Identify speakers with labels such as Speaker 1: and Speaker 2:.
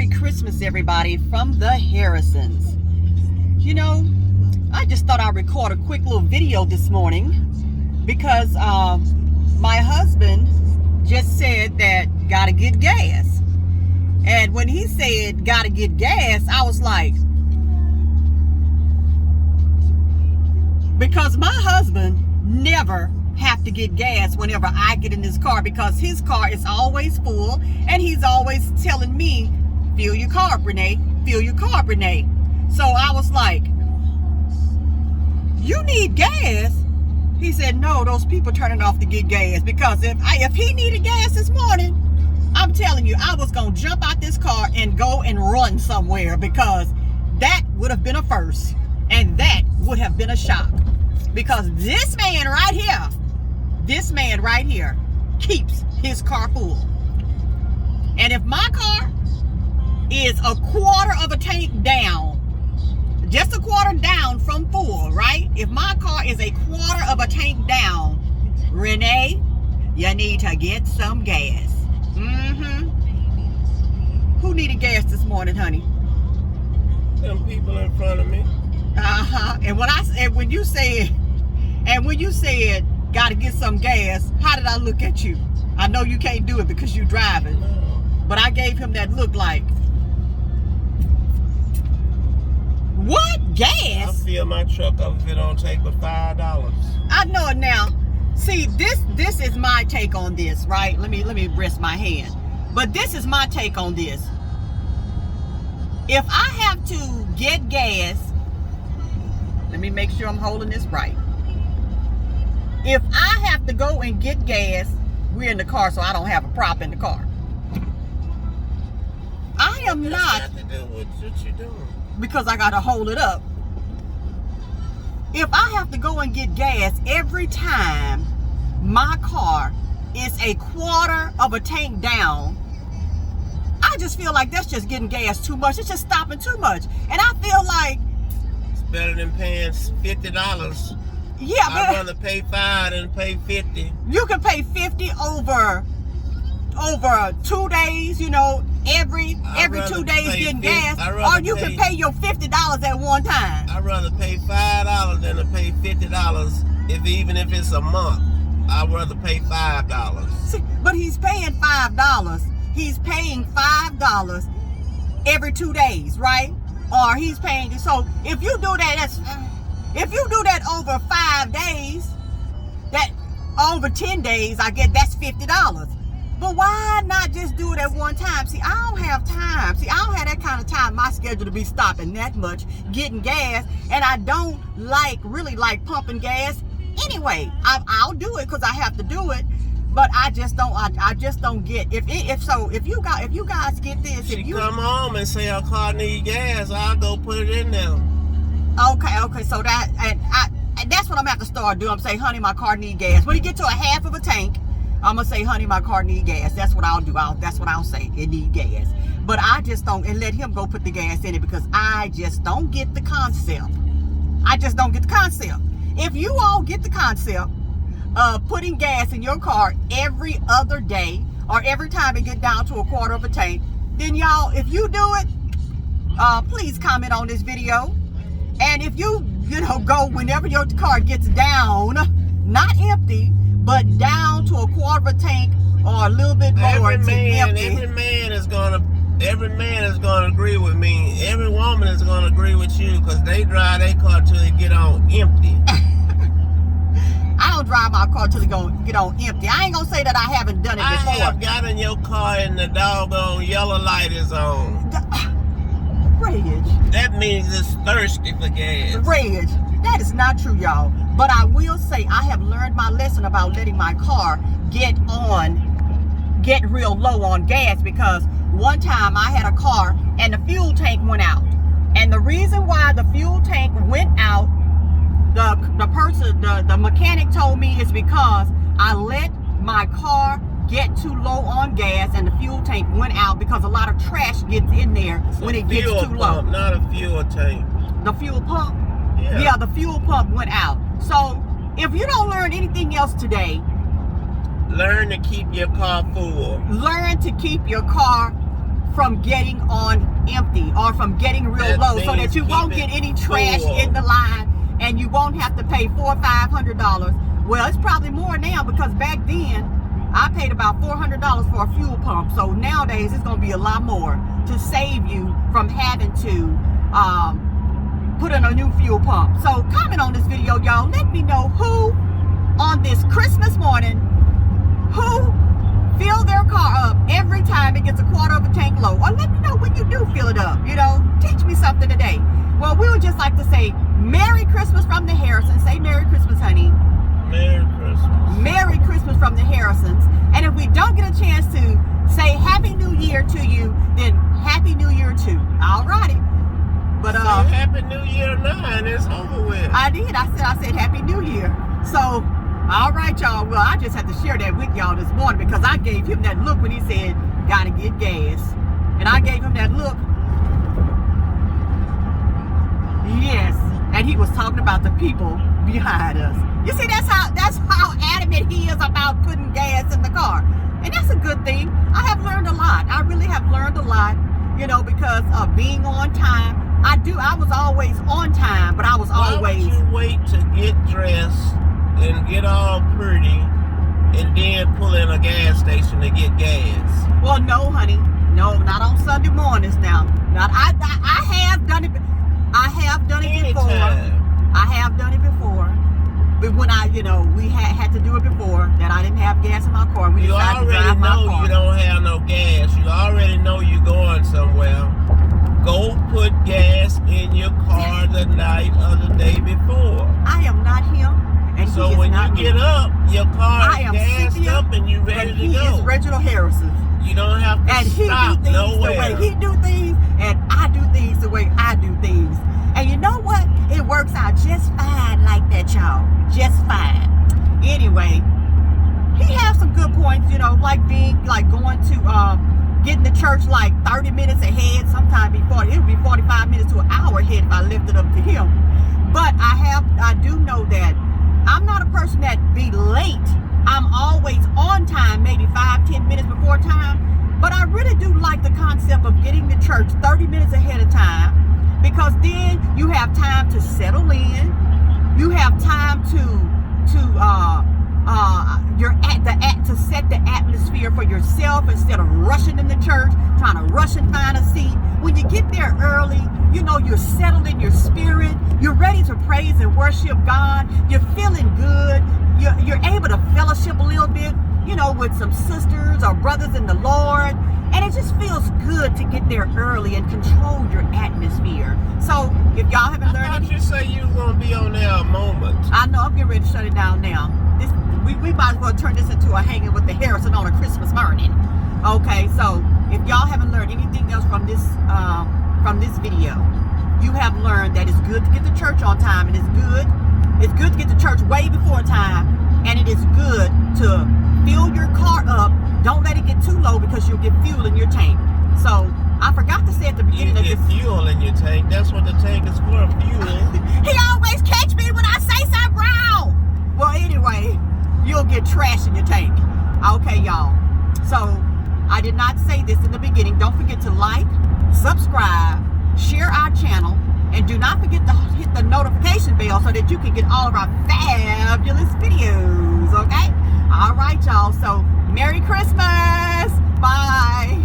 Speaker 1: Merry Christmas, everybody, from the Harrisons. You know, I just thought I'd record a quick little video this morning because my husband just said that gotta get gas. And when he said gotta get gas, I was like, because my husband never have to get gas whenever I get in his car, because his car is always full and he's always telling me, fill your car, Renee, fill your car, Renee. So I was like, you need gas? He said, no, those people turning off to get gas, because if he needed gas this morning, I'm telling you, I was gonna jump out this car and go and run somewhere, because that would have been a first and that would have been a shock, because this man right here keeps his car full. And if my car is a quarter of a tank down, just a quarter down from full, right? If my car is a quarter of a tank down, Renee, you need to get some gas. Who needed gas this morning, honey?
Speaker 2: Them people in front of me.
Speaker 1: And when you said gotta get some gas, how did I look at you? I know you can't do it because you're driving, but I gave him that look like, what, gas?
Speaker 2: I fill my truck up if it don't take but $5.
Speaker 1: I know it now. See, this is my take on this, right? Let me rest my hand. But this is my take on this. If I have to get gas, let me make sure I'm holding this right. If I have to go and get gas, we're in the car, so I don't have a prop in the car. I am not.
Speaker 2: Got to do with what you doing.
Speaker 1: Because I gotta hold it up. If I have to go and get gas every time my car is a quarter of a tank down, I just feel like that's just getting gas too much. It's just stopping too much. And I feel like
Speaker 2: it's better than paying $50.
Speaker 1: Yeah,
Speaker 2: I'd rather pay $5 than pay $50.
Speaker 1: You can pay $50 over 2 days, you know, every 2 days getting gas, or you can pay your $50 at one time.
Speaker 2: I'd rather pay $5 than to pay $50 even if it's a month. I'd rather pay $5.
Speaker 1: See, but he's paying $5. He's paying $5 every 2 days, right? Or he's paying, so if you do that, if you do that over 5 days, that over 10 days, I get that's $50. But why not just do it at one time? See, I don't have time. See, I don't have that kind of time. My schedule to be stopping that much, getting gas, and I don't really like pumping gas. Anyway, I'll do it because I have to do it. But I just don't get if you guys get this.
Speaker 2: She come home and say her car need gas, I'll go put it in there.
Speaker 1: Okay, so and that's what I'm gonna have to start doing. I'm saying, honey, my car need gas. When you get to a half of a tank, I'm gonna say, honey, my car need gas. That's what I'll do. That's what I'll say. It need gas. But I just don't, and let him go put the gas in it, because I just don't get the concept. I just don't get the concept. If you all get the concept of putting gas in your car every other day or every time it get down to a quarter of a tank, then y'all, if you do it, please comment on this video. And if you go whenever your car gets down, not empty, but down to a quarter of a tank or a little bit more empty.
Speaker 2: Every man is gonna agree with me. Every woman is gonna agree with you, because they drive their car till it get on empty.
Speaker 1: I don't drive my car till it get on empty. I ain't gonna say that I haven't done it before.
Speaker 2: I have got in your car and the doggone yellow light is on.
Speaker 1: Reg.
Speaker 2: That means it's thirsty for gas.
Speaker 1: Reg, that is not true, y'all. But I will say I have learned my lesson about letting my car get real low on gas, because one time I had a car and the fuel tank went out. And the reason why the fuel tank went out, the mechanic told me, is because I let my car get too low on gas and the fuel tank went out, because a lot of trash gets in there when it gets too low.
Speaker 2: Not a fuel tank.
Speaker 1: The fuel pump?
Speaker 2: Yeah,
Speaker 1: the fuel pump went out. So if you don't learn anything else today,
Speaker 2: learn to keep your car full.
Speaker 1: Learn to keep your car from getting on empty or from getting real
Speaker 2: That
Speaker 1: low, so
Speaker 2: means
Speaker 1: that you
Speaker 2: keep
Speaker 1: won't
Speaker 2: it
Speaker 1: get any trash
Speaker 2: full.
Speaker 1: in the line and you won't have to pay $400 or $500. Well, it's probably more now, because back then I paid about $400 for a fuel pump. So nowadays it's going to be a lot more to save you from having to put in a new fuel pump. So comment on this video, y'all. Let me know who on this Christmas morning, who fill their car up every time it gets a quarter of a tank low. Or let me know when you do fill it up. You know, teach me something today. Well, we would just like to say Merry Christmas from the Harrisons. Say Merry Christmas, honey.
Speaker 2: Merry Christmas.
Speaker 1: Merry Christmas from the Harrisons. And if we don't get a chance to say Happy New Year to you, then Happy New Year too. Alrighty. But
Speaker 2: Say Happy New Year 9. It's over with.
Speaker 1: I did. I said Happy New Year. So, all right, y'all. Well, I just had to share that with y'all this morning, because I gave him that look when he said, gotta get gas. And I gave him that look. Yes. And he was talking about the people behind us. You see, that's how adamant he is about putting gas in the car. And that's a good thing. I have learned a lot. I really have learned a lot, you know, because of being on time. I was always on time, but I was always...
Speaker 2: Why would you wait to get dressed and get all pretty and then pull in a gas station to get gas?
Speaker 1: Well, no, honey. No, not on Sunday mornings now. Not I have done it. I have done it before.
Speaker 2: Anytime.
Speaker 1: I have done it before. But when we had to do it before, that I didn't have gas in my car. We
Speaker 2: You
Speaker 1: decided to
Speaker 2: already
Speaker 1: drive my
Speaker 2: know
Speaker 1: car.
Speaker 2: you don't have no gas. You already know you're going somewhere. Go put gas in your car the night of the day before.
Speaker 1: I am not him, and
Speaker 2: So
Speaker 1: he is
Speaker 2: when
Speaker 1: not
Speaker 2: you get
Speaker 1: me.
Speaker 2: up, your car
Speaker 1: I
Speaker 2: is
Speaker 1: am
Speaker 2: gassed
Speaker 1: Cynthia,
Speaker 2: up and you ready
Speaker 1: and
Speaker 2: to
Speaker 1: he
Speaker 2: go.
Speaker 1: is Reginald Harrison.
Speaker 2: You don't have to
Speaker 1: And he
Speaker 2: stop
Speaker 1: do things
Speaker 2: nowhere.
Speaker 1: the way he do things, and I do things the way I do things. And you know what? It works out just fine like that, y'all. Just fine. Anyway, he has some good points, like going to getting to church like 30 minutes ahead. Sometimes it would be 45 minutes to an hour ahead if I left it up to him. But I do know that I'm not a person that be late. I'm always on time, maybe 5-10 minutes before time. But I really do like the concept of getting to church 30 minutes ahead of time, because then you have time to settle in. You have time to set the atmosphere for yourself, instead of rushing in the church, trying to rush and find a seat. When you get there early, you're settled in your spirit. You're ready to praise and worship God. You're feeling good. You're able to fellowship a little bit, with some sisters or brothers in the Lord. And it just feels good to get there early and control your atmosphere. So if y'all haven't learned
Speaker 2: I thought
Speaker 1: anything,
Speaker 2: you say you was gonna be on there a moment.
Speaker 1: I know I'm getting ready to shut it down now. We might as well turn this into a hanging with the Harrison on a Christmas morning. Okay, so if y'all haven't learned anything else from this video, you have learned that it's good to get to church on time, and it's good to get to church way before time, and it is good to fill your car up. Don't let it get too low, because you'll get fuel in your tank. So I forgot to say at the
Speaker 2: You
Speaker 1: beginning of
Speaker 2: get
Speaker 1: this.
Speaker 2: fuel in your tank. That's what the tank is for, fuel.
Speaker 1: He always catch me when I say something wrong. Well, anyway, you'll get trash in your tank. Okay, y'all. So I did not say this in the beginning. Don't forget to like, subscribe, share our channel, and do not forget to hit the notification bell so that you can get all of our fabulous videos. Okay? All right, y'all. So Merry Christmas. Bye.